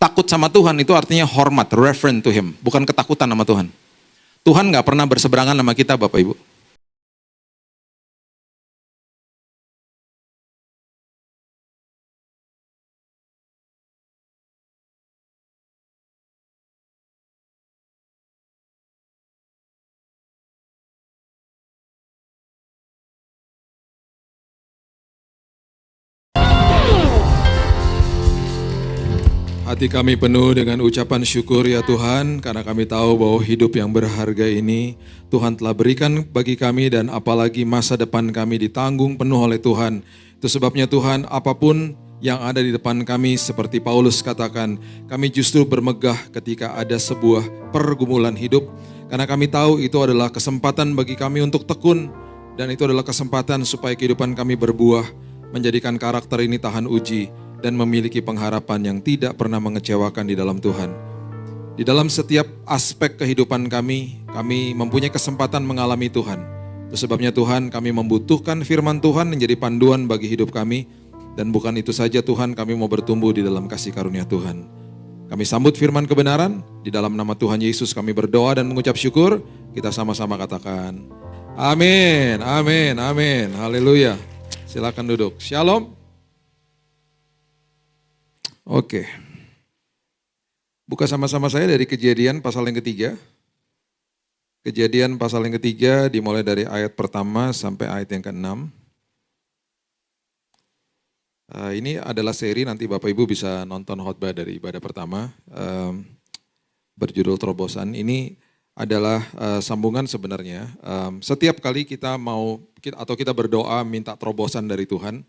Takut sama Tuhan itu artinya hormat, reverent to Him, bukan ketakutan sama Tuhan. Tuhan nggak pernah berseberangan sama kita, Bapak Ibu. Hati kami penuh dengan ucapan syukur ya Tuhan, karena kami tahu bahwa hidup yang berharga ini Tuhan telah berikan bagi kami, dan apalagi masa depan kami ditanggung penuh oleh Tuhan. Itu sebabnya Tuhan, apapun yang ada di depan kami, seperti Paulus katakan, kami justru bermegah ketika ada sebuah pergumulan hidup, karena kami tahu itu adalah kesempatan bagi kami untuk tekun, dan itu adalah kesempatan supaya kehidupan kami berbuah, menjadikan karakter ini tahan uji, dan memiliki pengharapan yang tidak pernah mengecewakan di dalam Tuhan. Di dalam setiap aspek kehidupan kami mempunyai kesempatan mengalami Tuhan. Itu sebabnya Tuhan, kami membutuhkan firman Tuhan menjadi panduan bagi hidup kami. Dan bukan itu saja Tuhan, kami mau bertumbuh di dalam kasih karunia Tuhan. Kami sambut firman kebenaran, di dalam nama Tuhan Yesus kami berdoa dan mengucap syukur. Kita sama-sama katakan, amin, amin, amin, haleluya. Silakan duduk, shalom. Oke, buka sama-sama saya dari Kejadian pasal yang ketiga. Kejadian pasal yang ketiga dimulai dari ayat pertama sampai ayat yang ke-6. Ini adalah seri, nanti Bapak Ibu bisa nonton khotbah dari ibadah pertama, berjudul Terobosan. Ini adalah sambungan sebenarnya. Setiap kali kita kita berdoa minta terobosan dari Tuhan,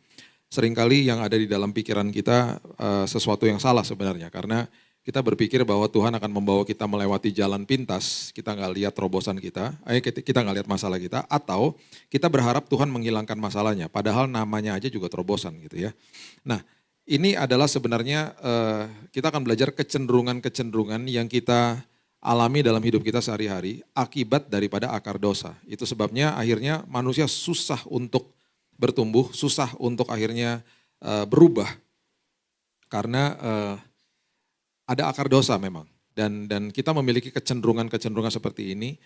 seringkali yang ada di dalam pikiran kita sesuatu yang salah sebenarnya, karena kita berpikir bahwa Tuhan akan membawa kita melewati jalan pintas, kita nggak lihat terobosan kita nggak lihat masalah kita, atau kita berharap Tuhan menghilangkan masalahnya, padahal namanya aja juga terobosan gitu ya. Nah, ini adalah sebenarnya kita akan belajar kecenderungan-kecenderungan yang kita alami dalam hidup kita sehari-hari akibat daripada akar dosa. Itu sebabnya akhirnya manusia susah untuk bertumbuh, susah untuk akhirnya berubah, karena ada akar dosa memang. Dan kita memiliki kecenderungan-kecenderungan seperti ini.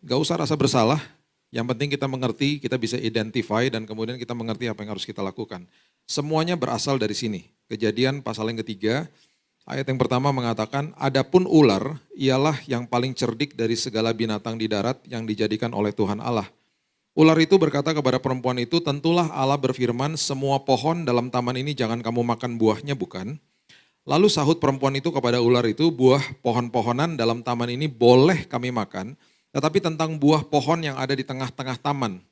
Gak usah rasa bersalah, yang penting kita mengerti, kita bisa identify, dan kemudian kita mengerti apa yang harus kita lakukan. Semuanya berasal dari sini. Kejadian pasal yang ketiga, ayat yang pertama mengatakan, adapun ular ialah yang paling cerdik dari segala binatang di darat yang dijadikan oleh Tuhan Allah. Ular itu berkata kepada perempuan itu, tentulah Allah berfirman, semua pohon dalam taman ini jangan kamu makan buahnya, bukan? Lalu sahut perempuan itu kepada ular itu, buah pohon-pohonan dalam taman ini boleh kami makan, tetapi tentang buah pohon yang ada di tengah-tengah taman.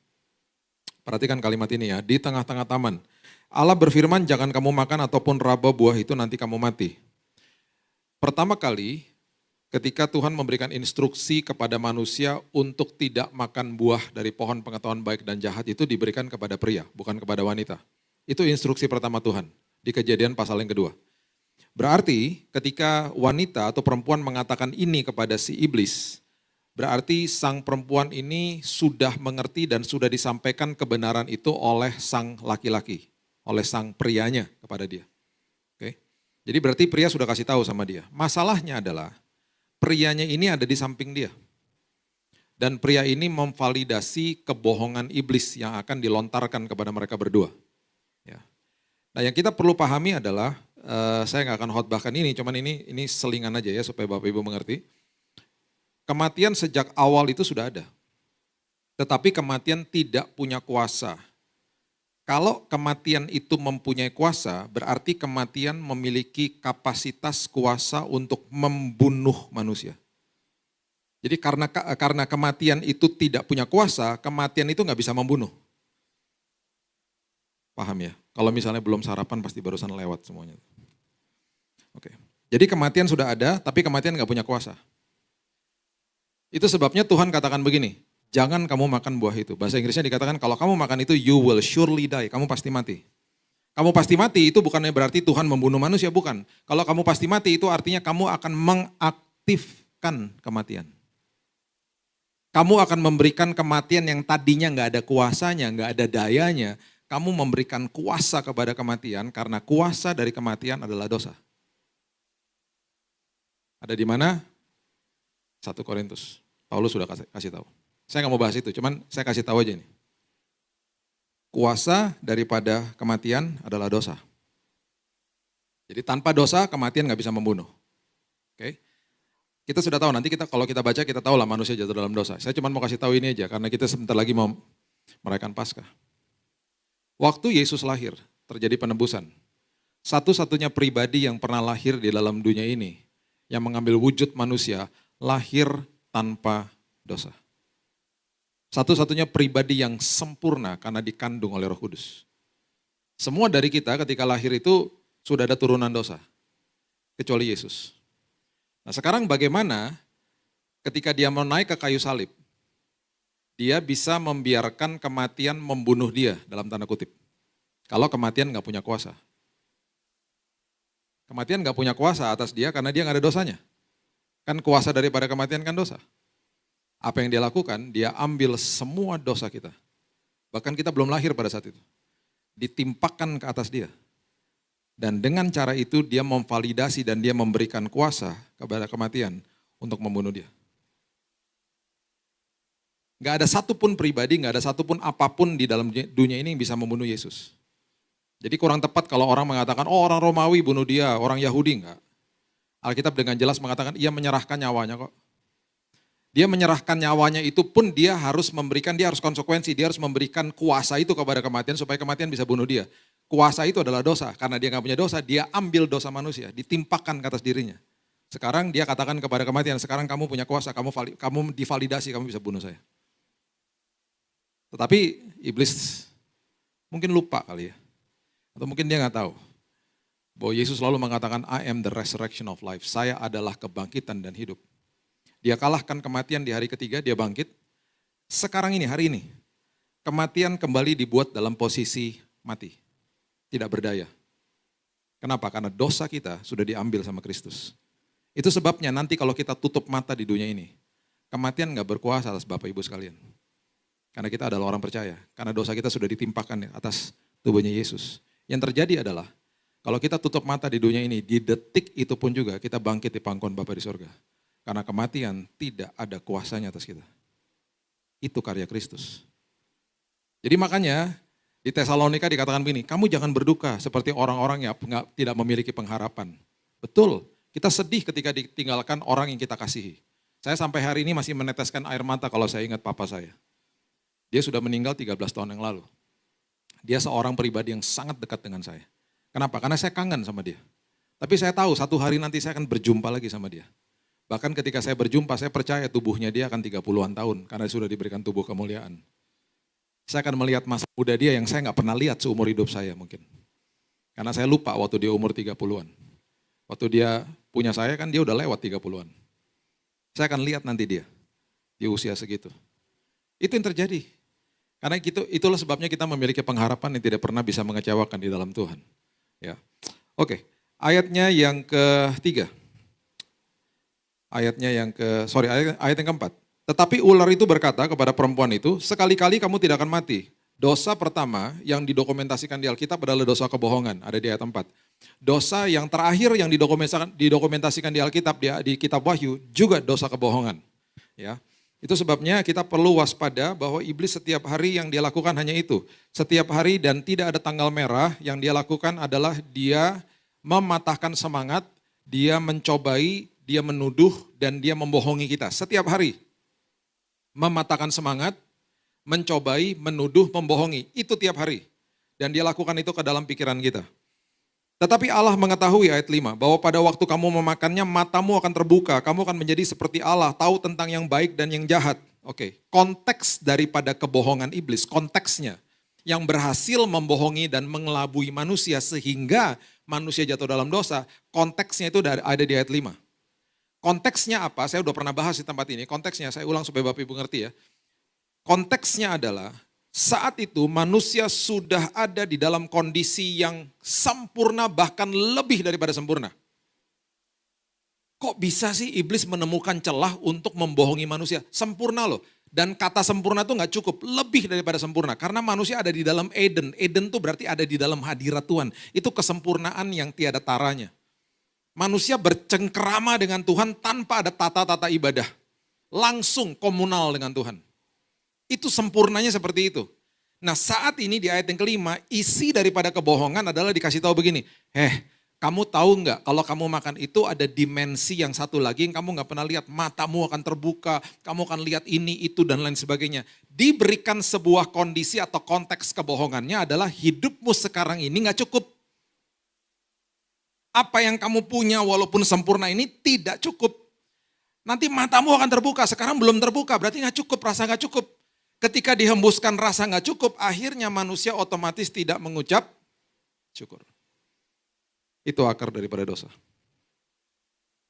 Perhatikan kalimat ini ya, di tengah-tengah taman. Allah berfirman, jangan kamu makan ataupun raba buah itu, nanti kamu mati. Pertama kali, ketika Tuhan memberikan instruksi kepada manusia untuk tidak makan buah dari pohon pengetahuan baik dan jahat, itu diberikan kepada pria, bukan kepada wanita. Itu instruksi pertama Tuhan, di Kejadian pasal yang kedua. Berarti ketika wanita atau perempuan mengatakan ini kepada si iblis, berarti sang perempuan ini sudah mengerti dan sudah disampaikan kebenaran itu oleh sang laki-laki, oleh sang prianya kepada dia. Oke. Jadi berarti pria sudah kasih tahu sama dia. Masalahnya adalah, prianya ini ada di samping dia. Dan pria ini memvalidasi kebohongan iblis yang akan dilontarkan kepada mereka berdua. Ya. Nah, yang kita perlu pahami adalah, saya nggak akan khotbahkan ini, cuman ini selingan aja ya supaya Bapak Ibu mengerti. Kematian sejak awal itu sudah ada. Tetapi kematian tidak punya kuasa. Kalau kematian itu mempunyai kuasa, berarti kematian memiliki kapasitas kuasa untuk membunuh manusia. Jadi karena kematian itu tidak punya kuasa, kematian itu nggak bisa membunuh. Paham ya? Kalau misalnya belum sarapan pasti barusan lewat semuanya. Oke. Jadi kematian sudah ada, tapi kematian nggak punya kuasa. Itu sebabnya Tuhan katakan begini, jangan kamu makan buah itu. Bahasa Inggrisnya dikatakan kalau kamu makan itu you will surely die, kamu pasti mati. Kamu pasti mati itu bukannya berarti Tuhan membunuh manusia, bukan. Kalau kamu pasti mati itu artinya kamu akan mengaktifkan kematian. Kamu akan memberikan kematian yang tadinya nggak ada kuasanya, nggak ada dayanya. Kamu memberikan kuasa kepada kematian karena kuasa dari kematian adalah dosa. Ada di mana? 1 Korintus. Paulus sudah kasih tahu. Saya nggak mau bahas itu, cuman saya kasih tahu aja ini. Kuasa daripada kematian adalah dosa. Jadi tanpa dosa kematian nggak bisa membunuh. Oke? Kita sudah tahu, nanti kalau kita baca kita tahu lah manusia jatuh dalam dosa. Saya cuma mau kasih tahu ini aja, karena kita sebentar lagi mau merayakan Paskah. Waktu Yesus lahir, terjadi penebusan. Satu-satunya pribadi yang pernah lahir di dalam dunia ini, yang mengambil wujud manusia, lahir tanpa dosa. Satu-satunya pribadi yang sempurna karena dikandung oleh Roh Kudus. Semua dari kita ketika lahir itu sudah ada turunan dosa, kecuali Yesus. Nah sekarang bagaimana ketika dia mau naik ke kayu salib, dia bisa membiarkan kematian membunuh dia dalam tanda kutip. Kalau kematian nggak punya kuasa. Kematian nggak punya kuasa atas dia karena dia nggak ada dosanya. Kan kuasa daripada kematian kan dosa. Apa yang dia lakukan? Dia ambil semua dosa kita. Bahkan kita belum lahir pada saat itu. Ditimpakan ke atas dia. Dan dengan cara itu dia memvalidasi dan dia memberikan kuasa kepada kematian untuk membunuh dia. Gak ada satupun pribadi, gak ada satupun apapun di dalam dunia ini yang bisa membunuh Yesus. Jadi kurang tepat kalau orang mengatakan, oh orang Romawi bunuh dia, orang Yahudi enggak. Alkitab dengan jelas mengatakan, ia menyerahkan nyawanya kok. Dia menyerahkan nyawanya itu pun dia harus memberikan, dia harus konsekuensi, dia harus memberikan kuasa itu kepada kematian supaya kematian bisa bunuh dia. Kuasa itu adalah dosa, karena dia nggak punya dosa, dia ambil dosa manusia, ditimpakan ke atas dirinya. Sekarang dia katakan kepada kematian, sekarang kamu punya kuasa, kamu divalidasi, kamu bisa bunuh saya. Tetapi iblis mungkin lupa kali ya, atau mungkin dia nggak tahu bahwa Yesus selalu mengatakan, I am the resurrection of life, saya adalah kebangkitan dan hidup. Dia kalahkan kematian di hari ketiga, dia bangkit. Sekarang ini, hari ini, kematian kembali dibuat dalam posisi mati. Tidak berdaya. Kenapa? Karena dosa kita sudah diambil sama Kristus. Itu sebabnya nanti kalau kita tutup mata di dunia ini, kematian gak berkuasa atas Bapak Ibu sekalian. Karena kita adalah orang percaya. Karena dosa kita sudah ditimpakan atas tubuhnya Yesus. Yang terjadi adalah, kalau kita tutup mata di dunia ini, di detik itu pun juga kita bangkit di pangkuan Bapa di sorga. Karena kematian tidak ada kuasanya atas kita. Itu karya Kristus. Jadi makanya di Tesalonika dikatakan begini, kamu jangan berduka seperti orang-orang yang tidak memiliki pengharapan. Betul, kita sedih ketika ditinggalkan orang yang kita kasihi. Saya sampai hari ini masih meneteskan air mata kalau saya ingat papa saya. Dia sudah meninggal 13 tahun yang lalu. Dia seorang pribadi yang sangat dekat dengan saya. Kenapa? Karena saya kangen sama dia. Tapi saya tahu satu hari nanti saya akan berjumpa lagi sama dia. Bahkan ketika saya berjumpa, saya percaya tubuhnya dia akan 30-an tahun, karena sudah diberikan tubuh kemuliaan. Saya akan melihat masa muda dia yang saya nggak pernah lihat seumur hidup saya mungkin. Karena saya lupa waktu dia umur 30-an. Waktu dia punya saya kan dia udah lewat 30-an. Saya akan lihat nanti dia, di usia segitu. Itu yang terjadi. Karena itulah sebabnya kita memiliki pengharapan yang tidak pernah bisa mengecewakan di dalam Tuhan. Ya. Oke, ayatnya yang ketiga. Ayat yang keempat. Tetapi ular itu berkata kepada perempuan itu, sekali-kali kamu tidak akan mati. Dosa pertama yang didokumentasikan di Alkitab adalah dosa kebohongan, ada di ayat 4. Dosa yang terakhir yang didokumentasikan di Alkitab, di kitab Wahyu, juga dosa kebohongan. Ya, itu sebabnya kita perlu waspada bahwa iblis setiap hari yang dia lakukan hanya itu. Setiap hari dan tidak ada tanggal merah, yang dia lakukan adalah dia mematahkan semangat, dia mencobai, dia menuduh dan dia membohongi kita setiap hari. Mematahkan semangat, mencobai, menuduh, membohongi. Itu tiap hari. Dan dia lakukan itu ke dalam pikiran kita. Tetapi Allah mengetahui ayat 5, bahwa pada waktu kamu memakannya matamu akan terbuka. Kamu akan menjadi seperti Allah, tahu tentang yang baik dan yang jahat. Oke, konteks daripada kebohongan iblis, konteksnya. Yang berhasil membohongi dan mengelabui manusia sehingga manusia jatuh dalam dosa. Konteksnya itu ada di ayat 5. Konteksnya apa? Saya udah pernah bahas di tempat ini. Konteksnya, saya ulang supaya Bapak Ibu ngerti ya. Konteksnya adalah saat itu manusia sudah ada di dalam kondisi yang sempurna bahkan lebih daripada sempurna. Kok bisa sih iblis menemukan celah untuk membohongi manusia? Sempurna loh. Dan kata sempurna itu nggak cukup, lebih daripada sempurna. Karena manusia ada di dalam Eden. Eden itu berarti ada di dalam hadirat Tuhan. Itu kesempurnaan yang tiada taranya. Manusia bercengkerama dengan Tuhan tanpa ada tata-tata ibadah. Langsung komunal dengan Tuhan. Itu sempurnanya seperti itu. Nah saat ini di ayat yang kelima, isi daripada kebohongan adalah dikasih tahu begini. Kamu tahu nggak kalau kamu makan itu ada dimensi yang satu lagi yang kamu nggak pernah lihat. Matamu akan terbuka, kamu akan lihat ini, itu, dan lain sebagainya. Diberikan sebuah kondisi atau konteks kebohongannya adalah hidupmu sekarang ini nggak cukup. Apa yang kamu punya walaupun sempurna ini tidak cukup. Nanti matamu akan terbuka, sekarang belum terbuka, berarti nggak cukup, rasa nggak cukup. Ketika dihembuskan rasa nggak cukup, akhirnya manusia otomatis tidak mengucap syukur. Itu akar daripada dosa.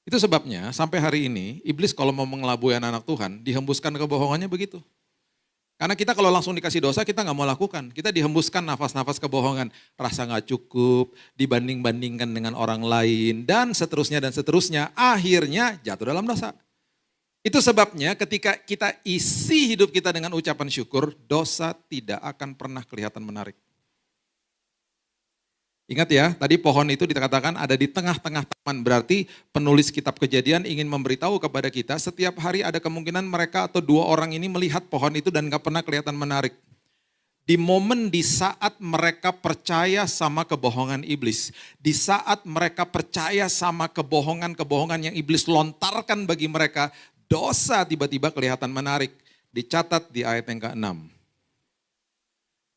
Itu sebabnya sampai hari ini, iblis kalau mau mengelabui anak-anak Tuhan, dihembuskan kebohongannya begitu. Karena kita kalau langsung dikasih dosa, kita nggak mau lakukan. Kita dihembuskan nafas-nafas kebohongan. Rasa nggak cukup, dibanding-bandingkan dengan orang lain, dan seterusnya dan seterusnya. Akhirnya jatuh dalam dosa. Itu sebabnya ketika kita isi hidup kita dengan ucapan syukur, dosa tidak akan pernah kelihatan menarik. Ingat ya, tadi pohon itu dikatakan ada di tengah-tengah taman. Berarti penulis kitab Kejadian ingin memberitahu kepada kita setiap hari ada kemungkinan mereka atau dua orang ini melihat pohon itu dan gak pernah kelihatan menarik. Di momen di saat mereka percaya sama kebohongan iblis. Di saat mereka percaya sama kebohongan-kebohongan yang iblis lontarkan bagi mereka. Dosa tiba-tiba kelihatan menarik. Dicatat di ayat yang ke-6.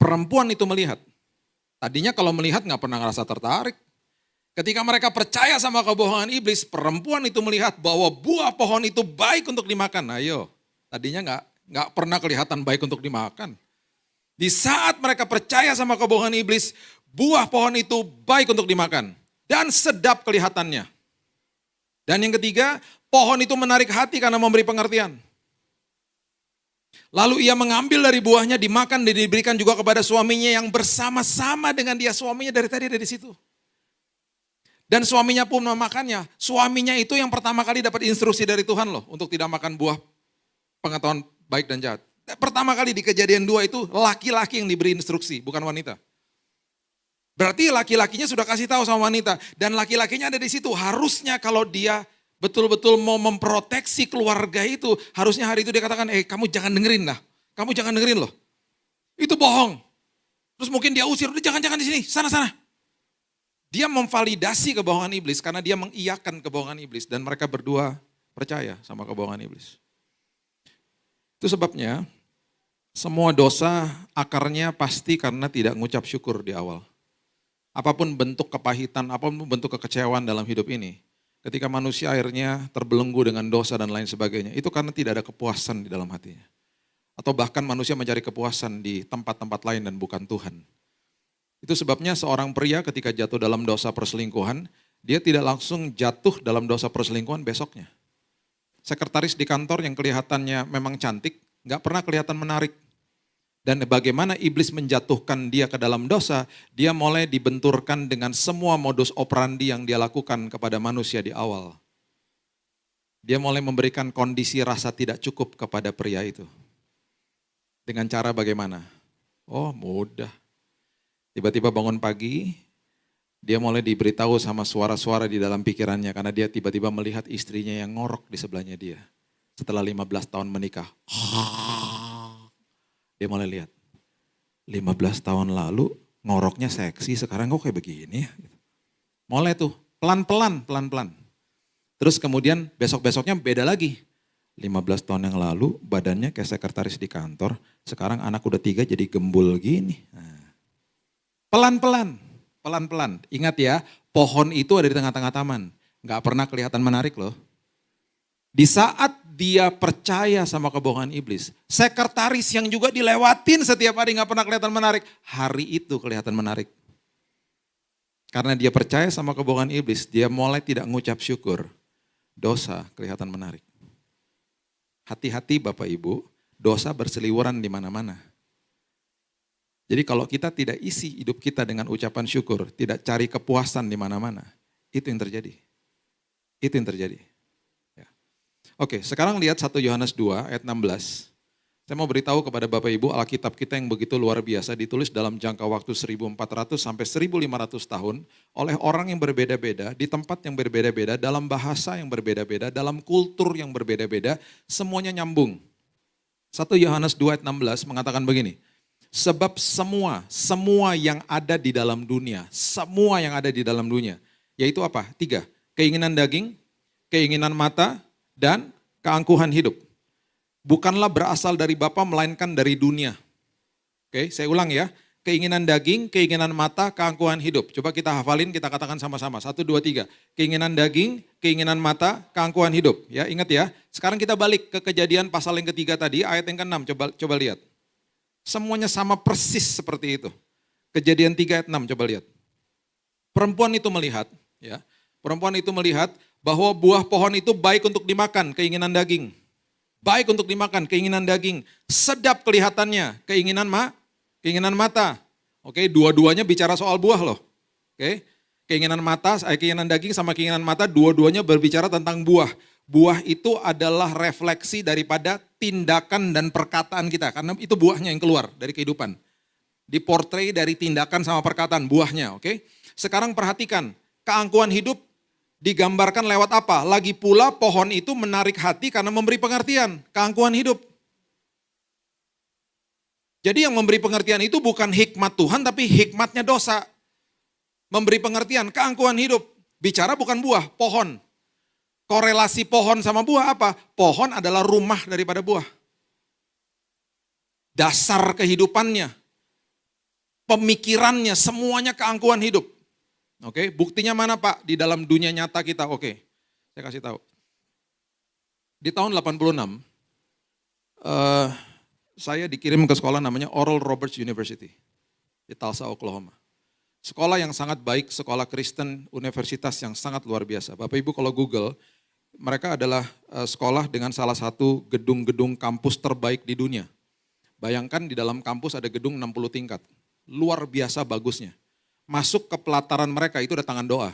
Perempuan itu melihat. Tadinya kalau melihat nggak pernah ngerasa tertarik. Ketika mereka percaya sama kebohongan iblis, perempuan itu melihat bahwa buah pohon itu baik untuk dimakan. Ayo, tadinya nggak pernah kelihatan baik untuk dimakan. Di saat mereka percaya sama kebohongan iblis, buah pohon itu baik untuk dimakan. Dan sedap kelihatannya. Dan yang ketiga, pohon itu menarik hati karena memberi pengertian. Lalu ia mengambil dari buahnya, dimakan dan diberikan juga kepada suaminya yang bersama-sama dengan dia. Suaminya dari tadi ada di situ. Dan suaminya pun memakannya. Suaminya itu yang pertama kali dapat instruksi dari Tuhan loh. Untuk tidak makan buah pengetahuan baik dan jahat. Pertama kali di Kejadian 2 itu laki-laki yang diberi instruksi, bukan wanita. Berarti laki-lakinya sudah kasih tahu sama wanita. Dan laki-lakinya ada di situ. Harusnya kalau dia betul-betul mau memproteksi keluarga itu, harusnya hari itu dia katakan, kamu jangan dengerin lah. Kamu jangan dengerin loh. Itu bohong. Terus mungkin dia usir, udah jangan-jangan di sini, sana-sana. Dia memvalidasi kebohongan iblis karena dia mengiyakan kebohongan iblis. Dan mereka berdua percaya sama kebohongan iblis. Itu sebabnya semua dosa akarnya pasti karena tidak mengucap syukur di awal. Apapun bentuk kepahitan, apapun bentuk kekecewaan dalam hidup ini, ketika manusia akhirnya terbelenggu dengan dosa dan lain sebagainya, itu karena tidak ada kepuasan di dalam hatinya. Atau bahkan manusia mencari kepuasan di tempat-tempat lain dan bukan Tuhan. Itu sebabnya seorang pria ketika jatuh dalam dosa perselingkuhan, dia tidak langsung jatuh dalam dosa perselingkuhan besoknya. Sekretaris di kantor yang kelihatannya memang cantik, gak pernah kelihatan menarik. Dan bagaimana iblis menjatuhkan dia ke dalam dosa, dia mulai dibenturkan dengan semua modus operandi yang dia lakukan kepada manusia di awal. Dia mulai memberikan kondisi rasa tidak cukup kepada pria itu. Dengan cara bagaimana? Oh mudah. Tiba-tiba bangun pagi, dia mulai diberitahu sama suara-suara di dalam pikirannya karena dia tiba-tiba melihat istrinya yang ngorok di sebelahnya dia. Setelah 15 tahun menikah. Dia mulai lihat, 15 tahun lalu ngoroknya seksi, sekarang kok kayak begini ya. Mulai tuh, pelan-pelan. Terus kemudian besok-besoknya beda lagi. 15 tahun yang lalu badannya kayak sekretaris di kantor, sekarang anak udah 3 jadi gembul gini. Nah, pelan-pelan. Ingat ya, pohon itu ada di tengah-tengah taman. Gak pernah kelihatan menarik loh. Di saat dia percaya sama kebohongan iblis, sekretaris yang juga dilewatin setiap hari gak pernah kelihatan menarik, hari itu kelihatan menarik. Karena dia percaya sama kebohongan iblis, dia mulai tidak mengucap syukur, dosa kelihatan menarik. Hati-hati Bapak Ibu, dosa berseliweran di mana-mana. Jadi kalau kita tidak isi hidup kita dengan ucapan syukur, tidak cari kepuasan di mana-mana, itu yang terjadi. Itu yang terjadi. Oke, sekarang lihat 1 Yohanes 2 ayat 16. Saya mau beritahu kepada Bapak Ibu, Alkitab kita yang begitu luar biasa ditulis dalam jangka waktu 1400 sampai 1500 tahun oleh orang yang berbeda-beda, di tempat yang berbeda-beda, dalam bahasa yang berbeda-beda, dalam kultur yang berbeda-beda, semuanya nyambung. 1 Yohanes 2 ayat 16 mengatakan begini, sebab semua yang ada di dalam dunia, semua yang ada di dalam dunia, yaitu apa? 3, keinginan daging, keinginan mata, dan keangkuhan hidup. Bukanlah berasal dari Bapa melainkan dari dunia. Oke, saya ulang ya. Keinginan daging, keinginan mata, keangkuhan hidup. Coba kita hafalin, kita katakan sama-sama. 1, 2, 3. Keinginan daging, keinginan mata, keangkuhan hidup. Ya, ingat ya. Sekarang kita balik ke Kejadian pasal yang ketiga tadi, ayat yang ke-6. Coba lihat. Semuanya sama persis seperti itu. Kejadian 3 ayat 6, coba lihat. Perempuan itu melihat, ya. Perempuan itu melihat bahwa buah pohon itu baik untuk dimakan, keinginan daging. Baik untuk dimakan, keinginan daging. Sedap kelihatannya, keinginan mata. Oke, dua-duanya bicara soal buah loh. Oke, keinginan daging sama keinginan mata, dua-duanya berbicara tentang buah. Buah itu adalah refleksi daripada tindakan dan perkataan kita. Karena itu buahnya yang keluar dari kehidupan. Diportray dari tindakan sama perkataan, buahnya. Oke, sekarang perhatikan, keangkuhan hidup digambarkan lewat apa? Lagi pula pohon itu menarik hati karena memberi pengertian, keangkuhan hidup. Jadi yang memberi pengertian itu bukan hikmat Tuhan tapi hikmatnya dosa. Memberi pengertian, keangkuhan hidup. Bicara bukan buah, pohon. Korelasi pohon sama buah apa? Pohon adalah rumah daripada buah. Dasar kehidupannya, pemikirannya, semuanya keangkuhan hidup. Oke, buktinya mana Pak? Di dalam dunia nyata kita. Oke, saya kasih tahu. Di tahun 86, saya dikirim ke sekolah namanya Oral Roberts University di Tulsa, Oklahoma. Sekolah yang sangat baik, sekolah Kristen, universitas yang sangat luar biasa. Bapak Ibu kalau Google, mereka adalah sekolah dengan salah satu gedung-gedung kampus terbaik di dunia. Bayangkan di dalam kampus ada gedung 60 tingkat. Luar biasa bagusnya. Masuk ke pelataran mereka itu ada tangan doa.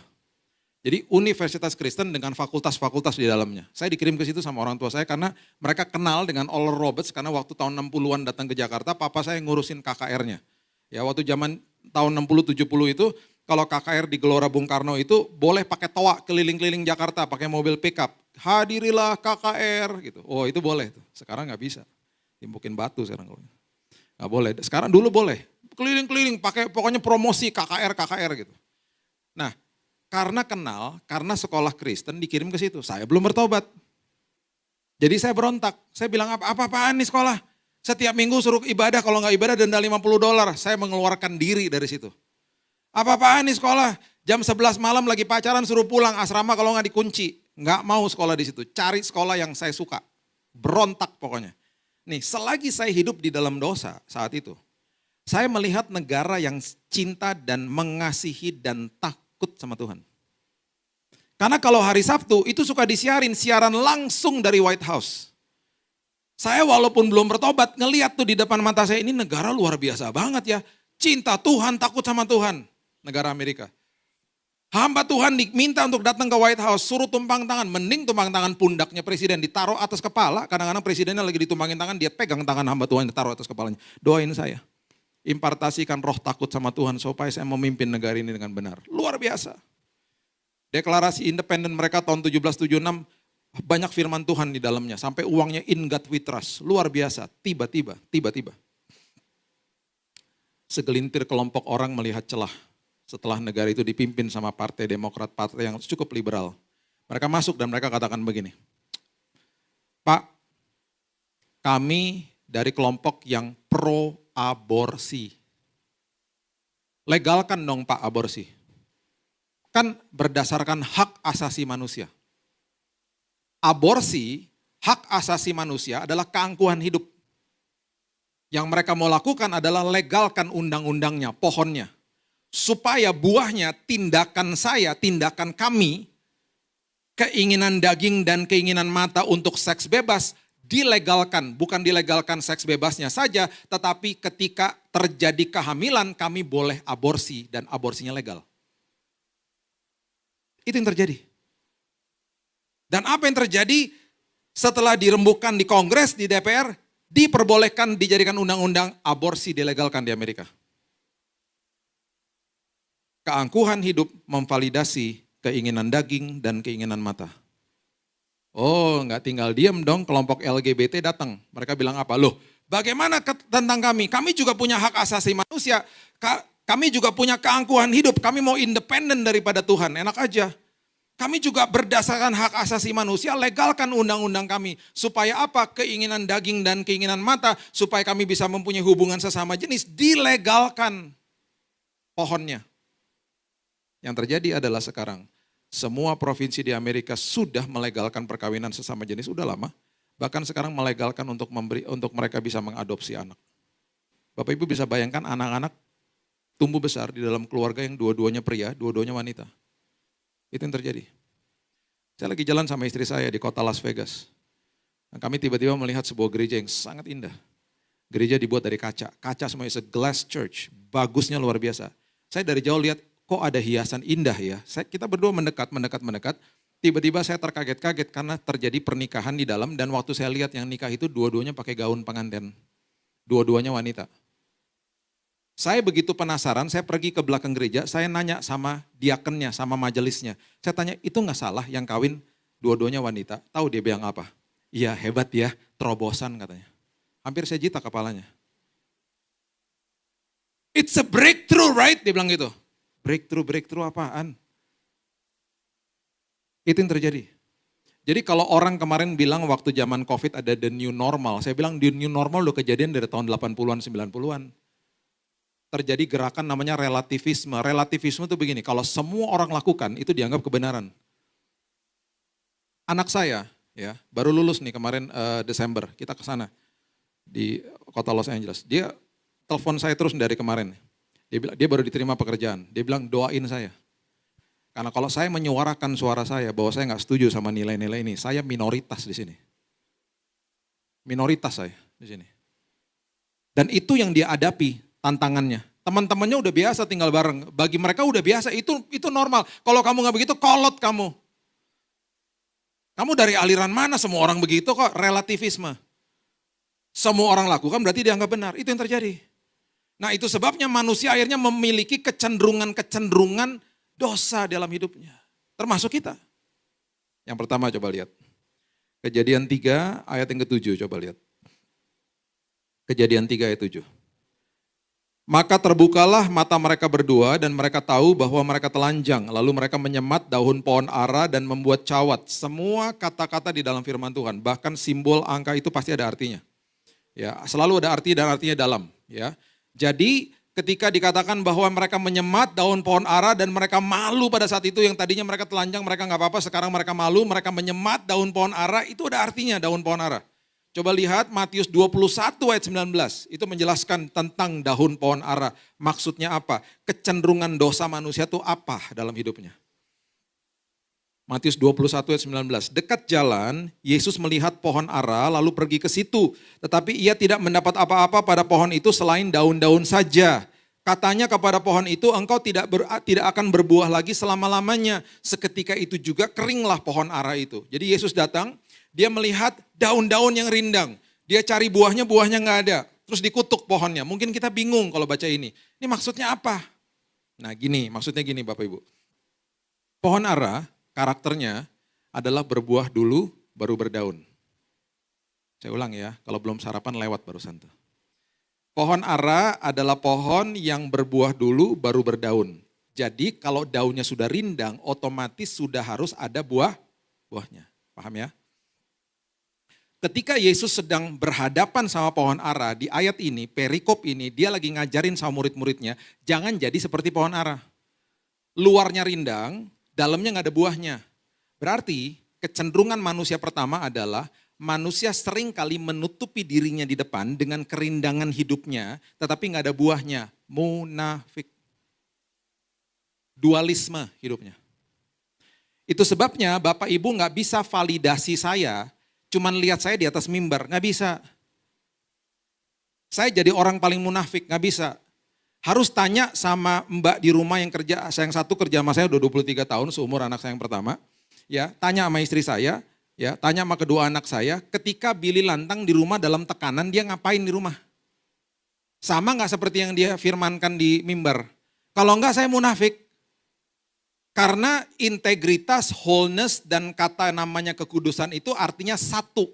Jadi universitas Kristen dengan fakultas-fakultas di dalamnya. Saya dikirim ke situ sama orang tua saya karena mereka kenal dengan Oral Roberts karena waktu tahun 60-an datang ke Jakarta, papa saya ngurusin KKR-nya. Ya waktu zaman tahun 60-70 itu kalau KKR di Gelora Bung Karno itu boleh pakai toa keliling-keliling Jakarta, pakai mobil pickup. Hadirilah KKR gitu. Oh itu boleh. Sekarang nggak bisa. Timpukin batu sekarang. Nggak boleh. Sekarang dulu boleh. Keliling-keliling pakai pokoknya promosi KKR gitu. Nah, karena kenal, karena sekolah Kristen dikirim ke situ. Saya belum bertobat. Jadi saya berontak. Saya bilang apa-apaan nih sekolah? Setiap minggu suruh ibadah, kalau nggak ibadah denda $50. Saya mengeluarkan diri dari situ. Apa-apaan nih sekolah? Jam 11 malam lagi pacaran suruh pulang asrama kalau nggak dikunci. Nggak mau sekolah di situ. Cari sekolah yang saya suka. Berontak pokoknya. Nih, selagi saya hidup di dalam dosa saat itu, saya melihat negara yang cinta dan mengasihi dan takut sama Tuhan. Karena kalau hari Sabtu itu suka disiarin, siaran langsung dari White House. Saya walaupun belum bertobat, ngeliat tuh di depan mata saya, ini negara luar biasa banget ya. Cinta Tuhan, takut sama Tuhan. Negara Amerika. Hamba Tuhan diminta untuk datang ke White House, suruh tumpang tangan. Mending tumpang tangan pundaknya presiden, ditaruh atas kepala. Kadang-kadang presidennya lagi ditumpangin tangan, dia pegang tangan hamba Tuhan, ditaruh atas kepalanya. Doain saya. Impartasikan roh takut sama Tuhan supaya saya memimpin negara ini dengan benar. Luar biasa. Deklarasi independen mereka tahun 1776, banyak firman Tuhan di dalamnya. Sampai uangnya in God we trust. Luar biasa. Tiba-tiba. Segelintir kelompok orang melihat celah. Setelah negara itu dipimpin sama partai Demokrat, partai yang cukup liberal. Mereka masuk dan mereka katakan begini. Pak, kami dari kelompok yang pro-aborsi. Legalkan dong Pak aborsi. Kan berdasarkan hak asasi manusia. Aborsi, hak asasi manusia adalah keangkuhan hidup. Yang mereka mau lakukan adalah legalkan undang-undangnya, pohonnya. Supaya buahnya tindakan saya, tindakan kami, keinginan daging dan keinginan mata untuk seks bebas dilegalkan. Bukan dilegalkan seks bebasnya saja, tetapi ketika terjadi kehamilan kami boleh aborsi dan aborsinya legal. Itu yang terjadi. Dan apa yang terjadi setelah dirembukan di Kongres, di DPR, diperbolehkan dijadikan undang-undang, aborsi dilegalkan di Amerika. Keangkuhan hidup memvalidasi keinginan daging dan keinginan mata. Oh, nggak tinggal diam dong, kelompok LGBT datang. Mereka bilang apa? Loh, bagaimana tentang kami? Kami juga punya hak asasi manusia. Kami juga punya keangkuhan hidup. Kami mau independen daripada Tuhan. Enak aja. Kami juga berdasarkan hak asasi manusia, legalkan undang-undang kami. Supaya apa? Keinginan daging dan keinginan mata, supaya kami bisa mempunyai hubungan sesama jenis, dilegalkan pohonnya. Yang terjadi adalah sekarang, semua provinsi di Amerika sudah melegalkan perkawinan sesama jenis, udah lama. Bahkan sekarang melegalkan untuk mereka bisa mengadopsi anak. Bapak Ibu bisa bayangkan anak-anak tumbuh besar di dalam keluarga yang dua-duanya pria, dua-duanya wanita. Itu yang terjadi. Saya lagi jalan sama istri saya di kota Las Vegas. Dan kami tiba-tiba melihat sebuah gereja yang sangat indah. Gereja dibuat dari kaca. Kaca semuanya, it's a glass church. Bagusnya luar biasa. Saya dari jauh lihat, kok ada hiasan indah ya. Kita berdua mendekat. Tiba-tiba saya terkaget-kaget karena terjadi pernikahan di dalam. Dan waktu saya lihat yang nikah itu dua-duanya pakai gaun pengantin. Dua-duanya wanita. Saya begitu penasaran, saya pergi ke belakang gereja, saya nanya sama diakennya, sama majelisnya. Saya tanya, itu nggak salah yang kawin dua-duanya wanita? Tahu dia bilang apa? Iya hebat ya, terobosan katanya. Hampir saya jita kepalanya. It's a breakthrough, right? Dia bilang gitu. Breakthrough apaan? Itu yang terjadi. Jadi kalau orang kemarin bilang waktu zaman COVID ada the new normal, saya bilang the new normal udah kejadian dari tahun 80-an, 90-an. Terjadi gerakan namanya relativisme. Relativisme itu begini, kalau semua orang lakukan itu dianggap kebenaran. Anak saya ya baru lulus nih kemarin Desember, kita ke sana di kota Los Angeles. Dia telepon saya terus dari kemarin. Dia baru diterima pekerjaan. Dia bilang doain saya. Karena kalau saya menyuarakan suara saya bahwa saya nggak setuju sama nilai-nilai ini, saya minoritas di sini. Minoritas saya di sini. Dan itu yang dia hadapi. Tantangannya, teman-temannya udah biasa tinggal bareng, bagi mereka udah biasa, itu normal. Kalau kamu nggak begitu, kolot kamu. Kamu dari aliran mana? Semua orang begitu kok, relativisme. Semua orang lakukan berarti dianggap benar, itu yang terjadi. Nah itu sebabnya manusia akhirnya memiliki kecenderungan dosa dalam hidupnya, termasuk kita. Yang pertama coba lihat, Kejadian 3 ayat yang ke-7, coba lihat. Kejadian 3 ayat 7. Maka terbukalah mata mereka berdua dan mereka tahu bahwa mereka telanjang. Lalu mereka menyemat daun pohon ara dan membuat cawat. Semua kata-kata di dalam firman Tuhan, bahkan simbol angka itu pasti ada artinya. Ya, selalu ada arti dan artinya dalam. Ya, jadi ketika dikatakan bahwa mereka menyemat daun pohon ara dan mereka malu pada saat itu, yang tadinya mereka telanjang, mereka nggak apa-apa, sekarang mereka malu, mereka menyemat daun pohon ara, itu ada artinya daun pohon ara. Coba lihat Matius 21 ayat 19, itu menjelaskan tentang daun pohon ara. Maksudnya apa? Kecenderungan dosa manusia itu apa dalam hidupnya? Matius 21 ayat 19, dekat jalan Yesus melihat pohon ara lalu pergi ke situ. Tetapi ia tidak mendapat apa-apa pada pohon itu selain daun-daun saja. Katanya kepada pohon itu, engkau tidak akan berbuah lagi selama-lamanya. Seketika itu juga keringlah pohon ara itu. Jadi Yesus datang, dia melihat daun-daun yang rindang. Dia cari buahnya nggak ada. Terus dikutuk pohonnya. Mungkin kita bingung kalau baca ini. Ini maksudnya apa? Nah maksudnya gini Bapak Ibu. Pohon ara karakternya adalah berbuah dulu baru berdaun. Saya ulang ya, kalau belum sarapan lewat barusan tuh. Pohon ara adalah pohon yang berbuah dulu baru berdaun. Jadi kalau daunnya sudah rindang, otomatis sudah harus ada buahnya. Paham ya? Ketika Yesus sedang berhadapan sama pohon ara, di ayat ini, perikop ini, dia lagi ngajarin sama murid-muridnya, jangan jadi seperti pohon ara. Luarnya rindang, dalamnya nggak ada buahnya. Berarti kecenderungan manusia pertama adalah manusia sering kali menutupi dirinya di depan dengan kerindangan hidupnya, tetapi nggak ada buahnya. Munafik. Dualisme hidupnya. Itu sebabnya Bapak Ibu nggak bisa validasi saya, cuman lihat saya di atas mimbar, nggak bisa. Saya jadi orang paling munafik, nggak bisa. Harus tanya sama mbak di rumah yang kerja, yang satu kerja sama saya udah 23 tahun, seumur anak saya yang pertama. Ya, tanya sama istri saya, Ya, tanya sama kedua anak saya, ketika Billy lantang di rumah dalam tekanan, dia ngapain di rumah? Sama nggak seperti yang dia firmankan di mimbar? Kalau enggak saya munafik. Karena integritas, wholeness, dan kata namanya kekudusan itu artinya satu.